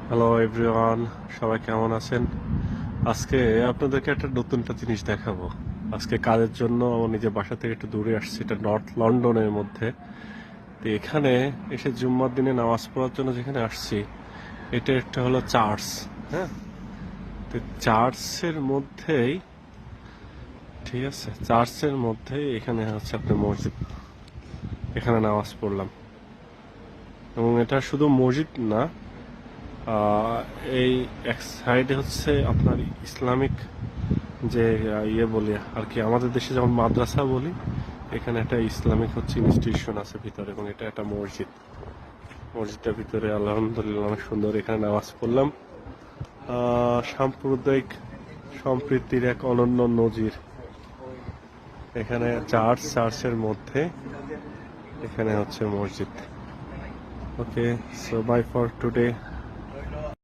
Hello everyone, সবাই কেমন আছেন? আজকে আপনাদেরকে একটা জিনিস দেখাবো। আজকে কাজের জন্য আমার নিজের বাসা থেকে একটু দূরে আসছি, এটা নর্থ লন্ডনের মধ্যে। তো এখানে এসে জুম্মার দিনে নামাজ পড়ার জন্য যেখানে আসছি, এটা একটা হলো চার্চ। হ্যাঁ, তো চার্চের মধ্যেই, ঠিক আছে, চার্চের মধ্যেই এখানে হচ্ছে আপনার মসজিদ। এখানে নামাজ পড়লাম এবং এটা শুধু মসজিদ না, আহ, এই এক সাইডে হচ্ছে আপনার ইসলামিক যে বলি আর কি, আমাদের দেশে যেমন মাদ্রাসা বলি, এখানে একটা ইসলামিক হচ্ছে ইনস্টিটিউশন আছে ভিতরে, এবং এটা একটা মসজিদ। মসজিদটার ভিতরে আলহামদুলিল্লাহ অনেক সুন্দর। এখানে নামাজ পড়লাম। সাম্প্রদায়িক সম্প্রীতির এক অনন্য নজির। এখানে চার্চের মধ্যে এখানে হচ্ছে মসজিদ। ওকে, সো বাই ফর টুডে।